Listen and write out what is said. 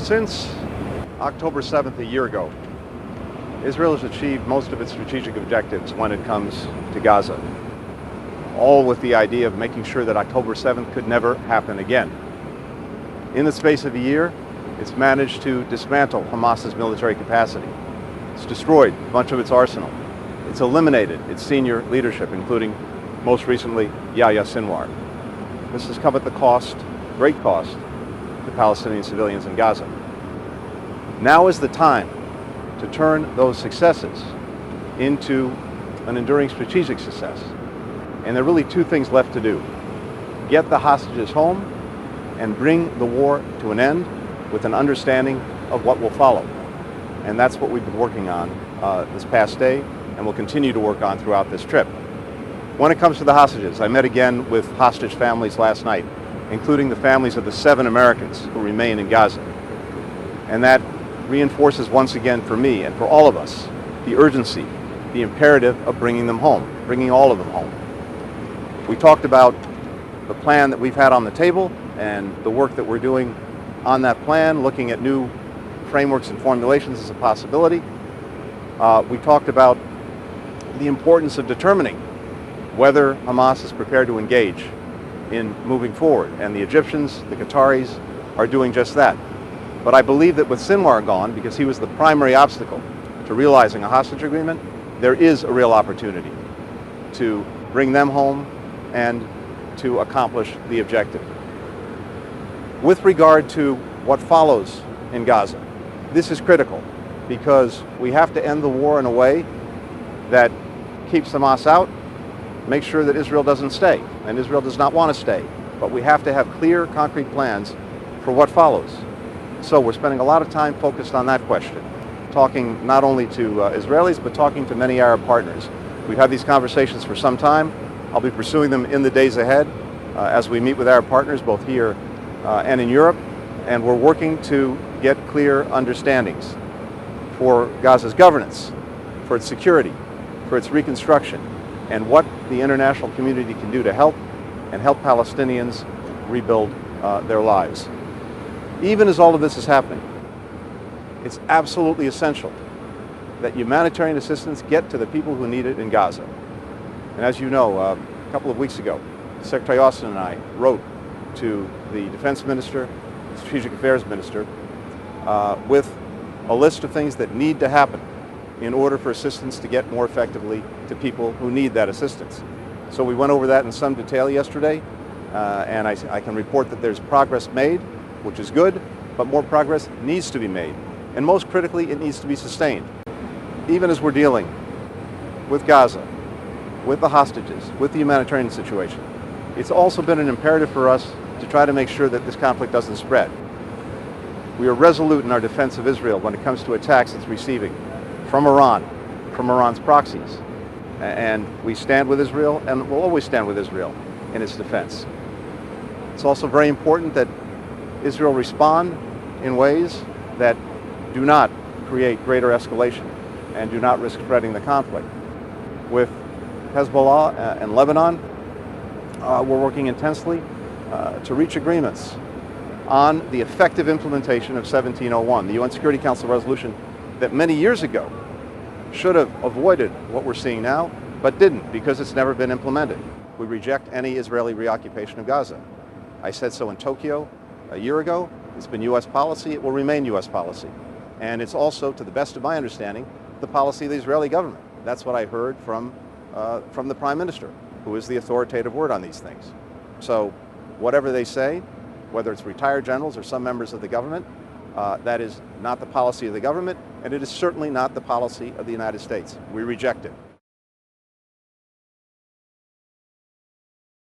Since October 7th a year ago, Israel has achieved most of its strategic objectives when it comes to Gaza, all with the idea of making sure that October 7th could never happen again. In the space of a year, it's managed to dismantle Hamas's military capacity. It's destroyed a bunch of its arsenal. It's eliminated its senior leadership, including, most recently, Yahya Sinwar. This has come at the cost, great cost, to Palestinian civilians in Gaza. Now is the time to turn those successes into an enduring strategic success. And there are really two things left to do. Get the hostages home and bring the war to an end with an understanding of what will follow. And that's what we've been working on this past day and will continue to work on throughout this trip. When it comes to the hostages, I met again with hostage families last night, including the families of the 7 Americans who remain in Gaza. And that reinforces once again for me and for all of us the urgency, the imperative of bringing them home, bringing all of them home. We talked about the plan that we've had on the table and the work that we're doing on that plan, looking at new frameworks and formulations as a possibility. We talked about the importance of determining whether Hamas is prepared to engage in moving forward, and the Egyptians, the Qataris are doing just that. But I believe that with Sinwar gone, because he was the primary obstacle to realizing a hostage agreement, there is a real opportunity to bring them home and to accomplish the objective. With regard to what follows in Gaza, this is critical because we have to end the war in a way that keeps Hamas out, make sure that Israel doesn't stay, and Israel does not want to stay. But we have to have clear, concrete plans for what follows. So we're spending a lot of time focused on that question, talking not only to Israelis, but talking to many Arab partners. We've had these conversations for some time. I'll be pursuing them in the days ahead as we meet with Arab partners, both here and in Europe. And we're working to get clear understandings for Gaza's governance, for its security, for its reconstruction, and what the international community can do to help Palestinians rebuild their lives. Even as all of this is happening, it's absolutely essential that humanitarian assistance get to the people who need it in Gaza. And as you know, a couple of weeks ago, Secretary Austin and I wrote to the Defense Minister, Strategic Affairs Minister, with a list of things that need to happen in order for assistance to get more effectively to people who need that assistance. So we went over that in some detail yesterday, and I can report that there's progress made, which is good, but more progress needs to be made. And most critically, it needs to be sustained. Even as we're dealing with Gaza, with the hostages, with the humanitarian situation, it's also been an imperative for us to try to make sure that this conflict doesn't spread. We are resolute in our defense of Israel when it comes to attacks it's receiving from Iran's proxies. And we stand with Israel and will always stand with Israel in its defense. It's also very important that Israel respond in ways that do not create greater escalation and do not risk spreading the conflict. With Hezbollah and Lebanon, we're working intensely to reach agreements on the effective implementation of 1701, the UN Security Council resolution that many years ago should have avoided what we're seeing now, but didn't because it's never been implemented. We reject any Israeli reoccupation of Gaza. I said so in Tokyo a year ago. It's been U.S. policy. It will remain U.S. policy. And it's also, to the best of my understanding, the policy of the Israeli government. That's what I heard from the Prime Minister, who is the authoritative word on these things. So whatever they say, whether it's retired generals or some members of the government, that is not the policy of the government, and it is certainly not the policy of the United States. We reject it.